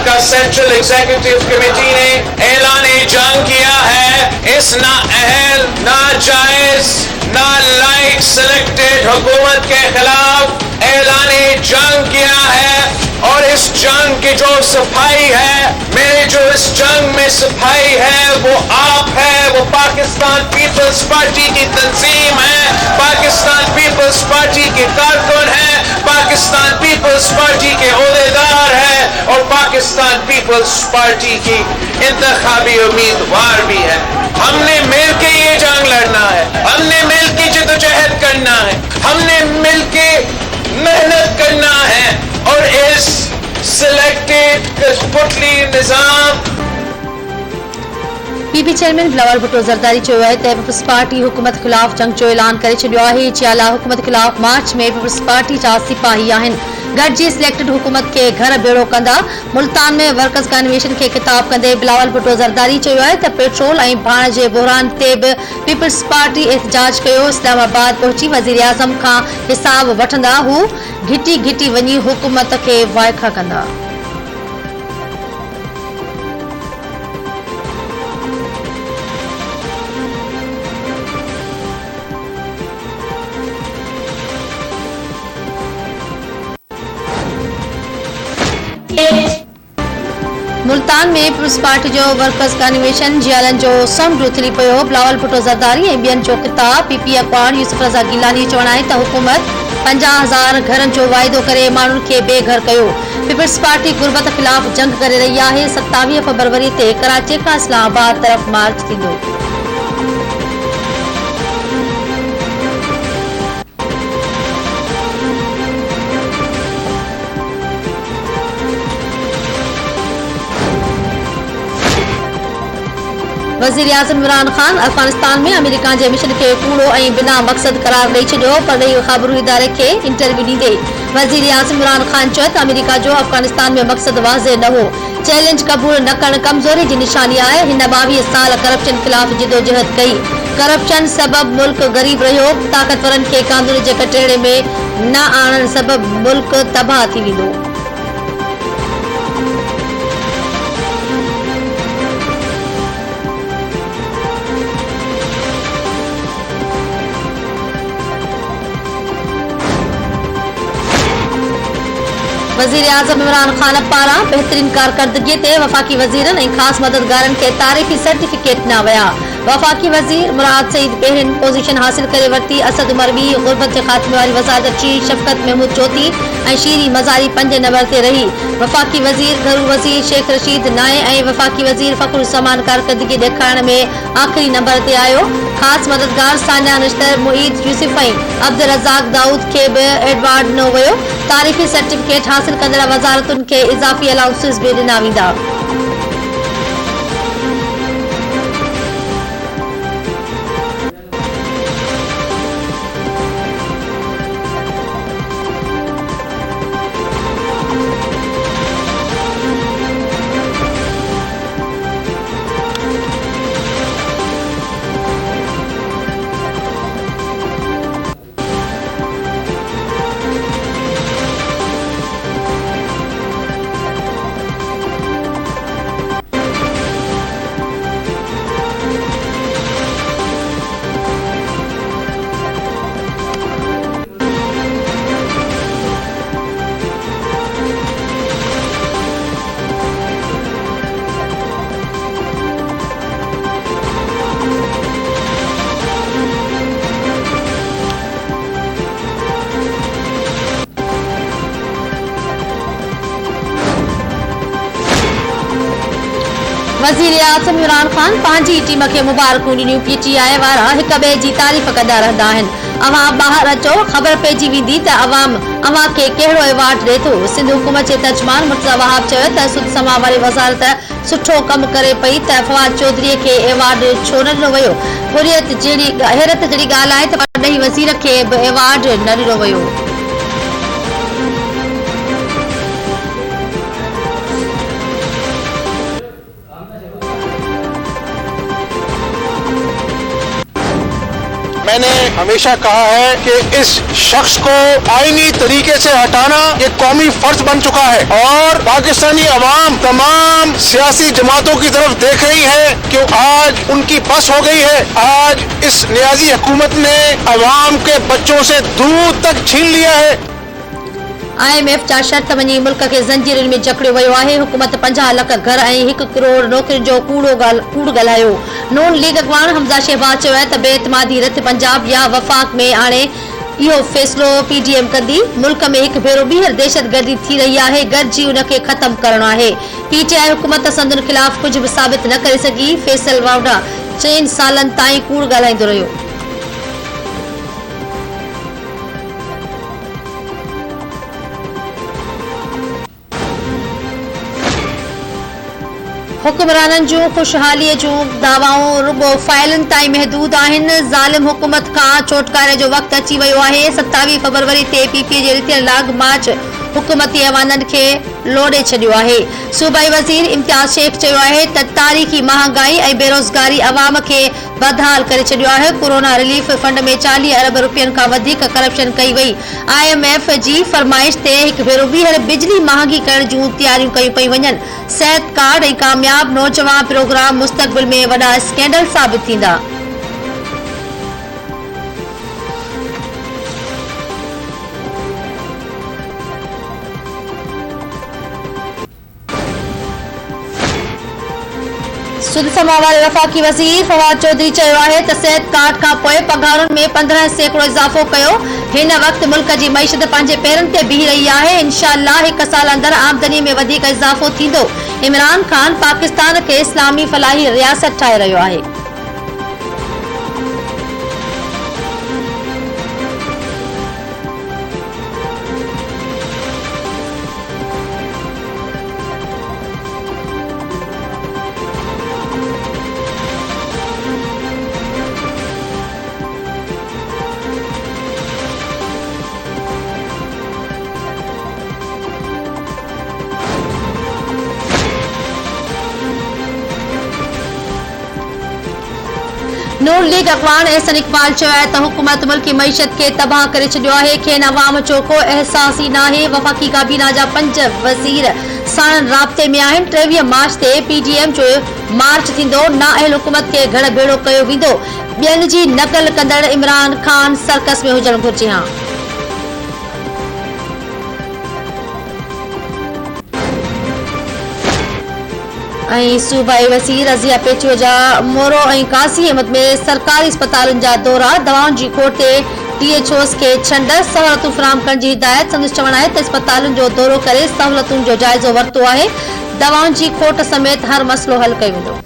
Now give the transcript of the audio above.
का central executive committee ने ऐलान जंग किया है इस नाअहल, नाजायज, नालायक सिलेक्टेड हुकूमत के खिलाफ ऐलान जंग किया है। और इस जंग की जो सफाई है, मेरे जो इस जंग में सफाई है वो आप है, वो पाकिस्तान पीपल्स पार्टी की तंजीम है, पाकिस्तान पीपल्स पार्टी के कारकुन है, पाकिस्तान पीपल्स पार्टी के ओहदेदार है और पाकिस्तान पीपल्स पार्टी की इंतखाबी उम्मीदवार भी है। हमने मिलकर ये जंग लड़ना है, हमने मिलकर जद्दोजहद करना है, हमने मिलकर मेहनत करना है और इस सिलेक्टेड कठपुतली निजाम। पीपी चेयरमैन बिलावल भुट्टो ज़रदारी चयो आहे त पीपल्स पार्टी हुकूमत खिलाफ़ जंग जो ऐलान करे छॾियो आहे। चियाला हुकूमत खिलाफ़ मार्च में पीपल्स पार्टी जा सिपाही आहिनि गॾिजी सिलेक्टेड हुकूमत के घर बेड़ो कंदा। मुल्तान में वर्कर्स कन्वेंशन के खिताब कंदे बिलावल भुट्टो ज़रदारी चयो आहे त पेट्रोल ऐं भाण जे बहरान ते बि पीपल्स पार्टी एहतजाज कयो। इस्लामाबाद पहुची वज़ीर आज़म खां हिसाब वठंदा, हू घिटी घिटी वञी हुकूमत के वाइखा कंदा। मुल्तान में पीपल्स पार्टी जो वर्कर्स कन्वेंशन जियालन जो समुंड उथली पियो। बिलावल भुट्टो ज़रदारी ऐं ॿियनि जो खिताब। पीपी अखबार यूसुफ रज़ा गिलानी चवण आहे त हुकूमत 50,000 घरनि जो वाइदो करे माण्हुनि खे बेघर कयो। पीपल्स पार्टी गुरबत खिलाफ़ जंग करे रही आहे। 27 फरवरी ते कराची खां इस्लामाबाद तरफ़ मार्च थींदो। वज़ीर आज़म इमरान खान अफगानिस्तान में अमेरिका के मिशन के कूड़ो ऐं बिना मक़सद करार ॾेई छॾियो। परॾेही ख़बरूं इदारे के इंटरव्यू ॾींदे वज़ीर आज़म इमरान खान चयो त अमेरिका जो अफगानिस्तान में मक़सद वाज़े न हो। चैलेंज क़बूल न करणु कमज़ोरी जी निशानी आहे। हिन 22 साल करप्शन खिलाफ़ जिदोजहद कई। करप्शन सबब मुल्क गरीब रहियो। ताक़तवरनि खे कानून जे कटोरे में न आणण सबब मुल्क तबाह थी वेंदो। वज़ीर आज़म इमरान खान पारां बेहतरीन कारकर्दगी ते वफ़ाक़ी वज़ीरनि ऐं ख़ासि मददगारनि खे तारीख़ी सर्टिफिकेट न विया। वफ़ाक़ी वज़ीर मुराद सईद पहिरियों पोज़ीशन हासिल करे वरिती। असद उमर ॿी, गुरबत जे ख़ात्मे वारी वज़ारत 3, शफ़क़त महमूद चौथी ऐं शीरी मज़ारी 5 नंबर ते रही। वफ़ाक़ी वज़ीर घरू वज़ीर शेख रशीद नाए ऐं वफ़ाक़ी वज़ीर फ़खरुल समान कारकर्दगी ॾेखारण में आख़िरी नंबर ते आयो। ख़ासि मददगार सानिया नश्तर, मुईद यूसुफ ऐं अब्दुल रज़ाक दाऊद खे बि एडवार्ड ॾिनो वियो। तारीख़ी सर्टिफिकेट हासिल कंदड़ वज़ारतुनि खे इज़ाफ़ी अलाउंसेस बि ॾिना वेंदा। वज़ीर आज़म इमरान खान पंहिंजी टीम खे मुबारकूं ॾिनियूं। पीटीआई वारा हिक ॿिए जी तारीफ़ कंदा रहंदा आहिनि। अवां ॿाहिरि अचो, ख़बर पइजी वेंदी त अवां खे कहिड़ो एवार्ड ॾिए थो। सिंध हुकूमत जे तर्जुमान मुर्तज़ा वहाब चयो त सुद समा वारी वज़ारत सुठो कमु करे पई त फवाद चौधरीअ खे एवार्ड छो न ॾिनो वियो। हैरत जहिड़ी ॻाल्हि आहे त परॾेही वज़ीर खे बि एवार्ड न ॾिनो वियो। मैंने हमेशा कहा है कि इस शख्स को आईनी तरीके से हटाना ये कौमी फर्ज बन चुका है और पाकिस्तानी अवाम तमाम सियासी जमातों की तरफ देख रही है कि आज उनकी बस हो गई है। आज इस नियाजी हुकूमत ने अवाम के बच्चों से दूध तक छीन लिया है। IMF जा शर्त मञी मुल्क के ज़ंजीरुनि में जकड़ियो वियो आहे। हुकूमत 50 लख घर ऐं 1 करोड़ नौकरियुनि जो कूड़ ॻाल्हायो। नून लीग अॻवान हमज़ा शहबाज चयो आहे त बेइतमादी रथ पंजाब या वफ़ाक़ में हाणे इहो फ़ैसिलो PDM कंदी। मुल्क में हिकु भेरो ॿीहर दहशतगर्दी थी रही आहे, गॾिजी उन खे ख़तम करणो आहे। PTI हुकूमत संदुनि ख़िलाफ़ कुझु बि साबित न करे सघी। फैसल वावड़ा 4 सालनि ताईं कूड़ ॻाल्हाईंदो रहियो। हुक्मराननि जूं खुशहालीअ जूं दावाऊं रुगो फ़ाइलनि ताईं महदूद आहिनि। ज़ालिम हुकूमत खां छोटकारे जो वक़्तु अची वियो आहे। 27 फरवरी ते PPA जे रिथियल लाग मार्च हुकूमती ऐवाननि खे लोॾे छॾियो आहे। सूबाई वज़ीर इम्तियाज़ शेख चयो आहे त तारीख़ी महांगाई ऐं बेरोज़गारी अवाम खे बदहाल करे छॾियो आहे। कोरोना रिलीफ फंड में 40 अरब रुपयनि खां वधीक करप्शन कई वई। IMF जी फरमाइश ते हिकु भेरो ॿीहर बिजली महांगी करण जूं तयारियूं कयूं पयूं वञनि। सेहत कार्ड ऐं कामयाब नौजवान प्रोग्राम मुस्तक़बिल में वॾा स्कैंडल साबित थींदा। सुद समा वारे वफ़ाक़ी वज़ीर फवाद चौधरी चयो आहे त सेहत कार्ड खां पोइ पघारुनि में 15% इज़ाफ़ो कयो। हिन वक़्तु मुल्क जी मईशत पंहिंजे पेरनि ते बीह रही आहे। इंशाअल्लाह 1 साल अंदरि आमदनी में वधीक इज़ाफ़ो थींदो। इमरान खान पाकिस्तान खे इस्लामी फलाही रियासत ठाहे रहियो आहे। नून लीग अॻवान एहसन इक़बाल चयो आहे त हुकूमत मुल्की मईशत खे तबाह करे छॾियो आहे। खेनि अवाम जो को एहसास ई नाहे। वफ़ाक़ी काबीना जा 5 वज़ीर साणनि राब्ते में आहिनि। 23 मार्च ते PDM जो मार्च थींदो। नाअहल हुकूमत खे घड़ भेड़ो कयो वेंदो। ॿियनि जी नक़ल कंदड़ इमरान खान सर्कस में हुजणु घुरिजे। हा ऐं सूबाई वज़ीर रज़िया पेचियो जा मोरो ऐं कासी अहमद में सरकारी अस्पतालनि जा दौरा। दवाउनि जी खोट ते THOs खे छंड सहूलियतूं फ़राहम करण जी हिदायत। संदसि चवणु आहे त अस्पतालुनि जो दौरो करे सहूलियतुनि जो जाइज़ो वरितो आहे। दवाउनि जी खोट समेत हर मसइलो हल कयो वेंदो।